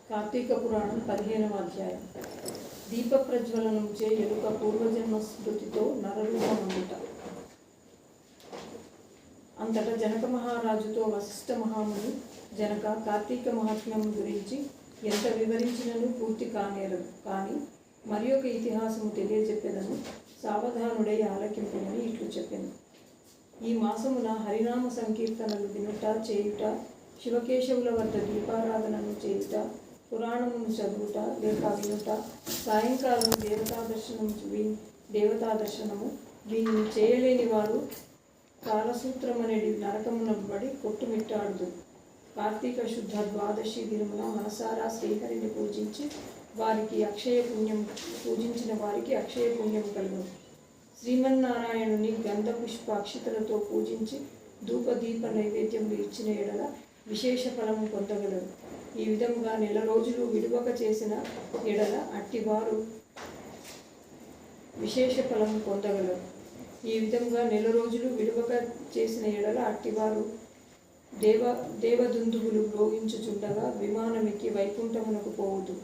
కార్తీక పురాణం 15వ అధ్యాయం. దీప ప్రజ్వలనంచే ఎలుక పూర్వజన్మ స్మృతితో నరరూపమందుట. అంతటా జనక మహారాజుతో వశిష్ఠ మహాముని, జనక, కార్తీక మహాత్మ్యం గురించి ఎంత వివరించినను పూర్తి కానేరదు. కానీ మరి ఒక ఇతిహాసము తెలియజెప్పెదను, సావధానుడై ఆలకింపునని ఇట్లు చెప్పాను. ఈ మాసమున హరినామ సంకీర్తనలు వినుట చేయుట, శివకేశవుల వద్ద దీపారాధనను చేయుట, పురాణమును చదువుట లేక వినుట, సాయంకాలం దేవతాదర్శనము వీటిని చేయలేని వారు కాలసూత్రమనేది నరకమున పడి కొట్టుమిట్టాడుదు. కార్తీక శుద్ధ ద్వాదశి దినమున మనసారా శ్రీహరిని పూజించిన వారికి అక్షయ పుణ్యం కలుగును. శ్రీమన్నారాయణుని గంధ పుష్ప అక్షతలతో పూజించి ధూపదీప నైవేద్యములు ఇచ్చిన ఎడల విశేష ఫలము పొందగలరు. ఈ విధముగా నెల రోజులు విడువక చేసిన ఎడల అట్టివారు విశేష ఫలము పొందగలరు. దేవదుందువులు మ్రోగించుచుండగా విమానమెక్కి వైకుంఠమునకు పోవుదు.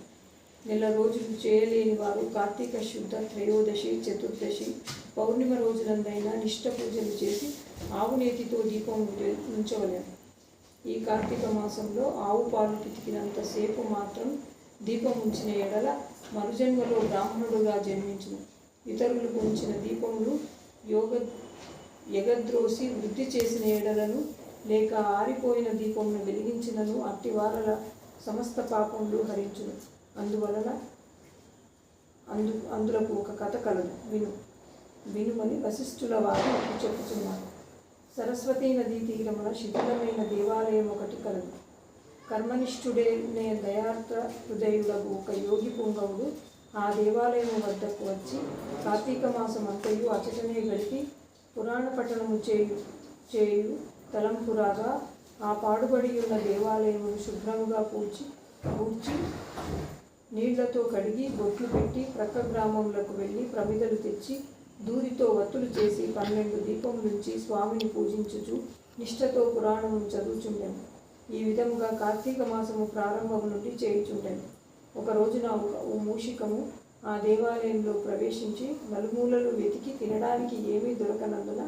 నెల రోజులు చేయలేని వారు కార్తీక శుద్ధ త్రయోదశి, చతుర్దశి, పౌర్ణిమ రోజులందైనా నిష్ఠ పూజలు చేసి ఆవునేతితో దీపం ఉంచవలెను. ఈ కార్తీక మాసంలో ఆవు పాలు పితికినంతసేపు మాత్రం దీపం ఉంచిన ఎడల మరుజన్మలో బ్రాహ్మణుడుగా జన్మించును. ఇతరులకు ఉంచిన దీపములు ఎగద్రోసి వృద్ధి చేసిన ఎడలను లేక ఆరిపోయిన దీపమును వెలిగించినను అట్టి వారల సమస్త పాపములు హరించును. అందులకు ఒక కథ కలదు, వినుమని వశిష్ఠుల వారు చెప్పుచున్నారు. సరస్వతీ నదీ తీరమున శిథిలమైన దేవాలయం ఒకటి కలదు. కర్మనిష్ఠుడైన దయార్త హృదయులకు ఒక యోగి పుంగవుడు ఆ దేవాలయం వద్దకు వచ్చి కార్తీక మాసం అంతయు అచటనే గడిపి పురాణ పఠనము చేయు తలంపురాగా ఆ పాడుబడి ఉన్న దేవాలయమును శుభ్రముగా పూడ్చి నీళ్లతో కడిగి బొట్లు పెట్టి ప్రక్క గ్రామములకు వెళ్ళి ప్రమిదలు తెచ్చి దూరితో వత్తులు చేసి 12 దీపములుంచి స్వామిని పూజించుచు నిష్ఠతో పురాణమును చదువుచుండెను. ఈ విధముగా కార్తీక మాసము ప్రారంభము నుండి చేయుచుండెను. ఒక రోజున ఓ మూషికము ఆ దేవాలయంలో ప్రవేశించి నలుమూలలు వెతికి తినడానికి ఏమీ దొరకనందున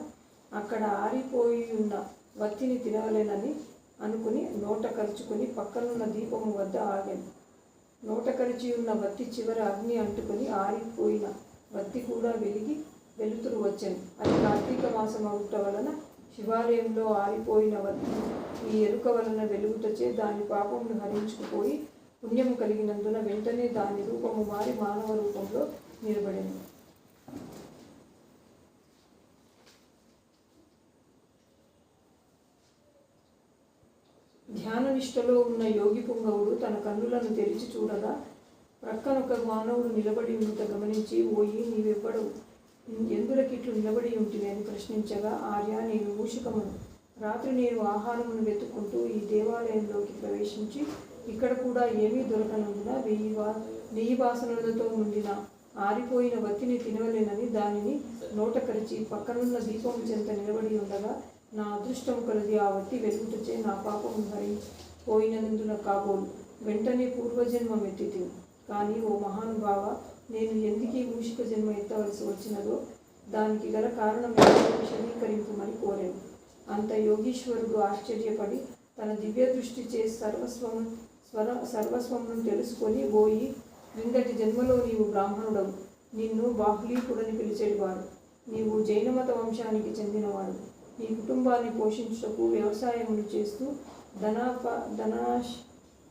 అక్కడ ఆరిపోయి ఉన్న వత్తిని తినవలేనని అనుకుని నోట కరుచుకొని పక్కనున్న దీపము వద్ద ఆగాను. నోట కరిచి ఉన్న వత్తి చివర అగ్ని అంటుకొని ఆరిపోయిన వత్తి కూడా వెలిగి వెలుతురు వచ్చాను. అది కార్తీక మాసం అవుట వలన శివాలయంలో ఆరిపోయిన వత్తి ఈ ఎరుక వలన వెలుగుటచే దాని పాపమును హరించుకుపోయి పుణ్యము కలిగినందున వెంటనే దాని రూపము మారి మానవ రూపంలో నిలబడింది. ధ్యాన నిష్టలో ఉన్న యోగి పుంగవుడు తన కన్నులను తెరిచి చూడగా ప్రక్కనొక మానవుడు నిలబడి ఉంట గమనించి, ఓయి నీవెవ్వడవు, ఎందులకిట్లు నిలబడి ఉంటివి అని ప్రశ్నించగా, ఆర్య, నేను మూషికమును. రాత్రి నేను ఆహారమును వెతుక్కుంటూ ఈ దేవాలయంలోకి ప్రవేశించి ఇక్కడ కూడా ఏమీ దొరకనందున 1000 వాసనలతో ఉండిన ఆరిపోయిన వత్తిని తినవలేనని దానిని నోట కరిచి పక్కనున్న దీపం చెంత నిలబడి ఉండగా నా అదృష్టం కలిగి ఆ వత్తి వెలుగుటచే నా పాపము హరిపోయినందున కాబోలు వెంటనే పూర్వజన్మం ఎత్తితిని. కానీ ఓ మహానుభావ, నేను ఎందుకీ మూషిక జన్మ ఎత్తవలసి వచ్చినదో దానికి గల కారణం విశదీకరింపుమని కోరాను. అంత యోగీశ్వరుడు ఆశ్చర్యపడి తన దివ్య దృష్టి చేసి సర్వస్వమును తెలుసుకొని, ఓయి, క్రిందటి జన్మలో నీవు బ్రాహ్మణుడవు, నిన్ను బాహ్లీకుడని పిలిచేవాడు. నీవు జైనమత వంశానికి చెందినవాడు. నీ కుటుంబాన్ని పోషించుటకు వ్యవసాయములు చేస్తూ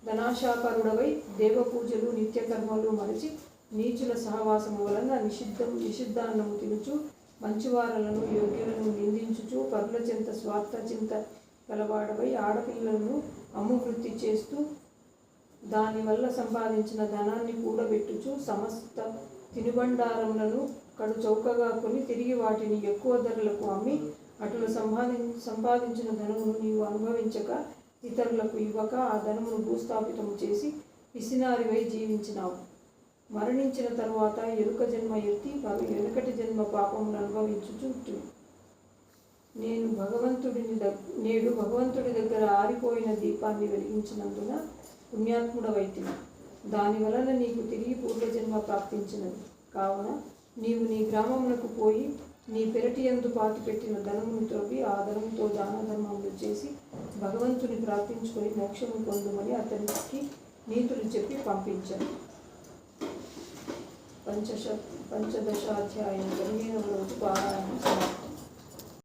ధనాశాపరుడవై దేవపూజలు నిత్యకర్మలు మరచి నీచుల సహవాసము వలన నిషిద్ధాన్నము తినుచు మంచివారలను యోగ్యులను నిందించుచు పరుల చెంత స్వార్థ చింత గలవాడవై ఆడపిల్లలను అమ్మువృత్తి చేస్తూ దానివల్ల సంపాదించిన ధనాన్ని కూడబెట్టుచు సమస్త తినుబండారములను కడు చౌకగా కొని తిరిగి వాటిని ఎక్కువ ధరలకు అమ్మి అటులు సంపాదించిన ధనమును నీవు అనుభవించక ఇతరులకు ఇవ్వక ఆ ధనమును భూస్థాపితము చేసి పిసినారివై జీవించినావు. మరణించిన తరువాత ఎరుక జన్మ ఎత్తి వెనుకటి జన్మ పాపమును అనుభవించుచుంటివి. నేడు భగవంతుడి దగ్గర ఆరిపోయిన దీపాన్ని వెలిగించినందున పుణ్యాత్ముడవైతివి. దాని వలన నీకు తిరిగి పూర్వజన్మ ప్రాప్తించినది. కావున నీవు నీ గ్రామమునకు పోయి నీ పెరటి యందు పాతిపెట్టిన ధనమును త్రవ్వి ఆ ధనముతో దాన ధర్మములు చేసి భగవంతుని ప్రార్థించుకొని మోక్షము పొందుమని అతనికి నీతులు చెప్పి పంపించాను. పంచదశాధ్యాయం 15వ రోజు పారాయణం సమాప్తం.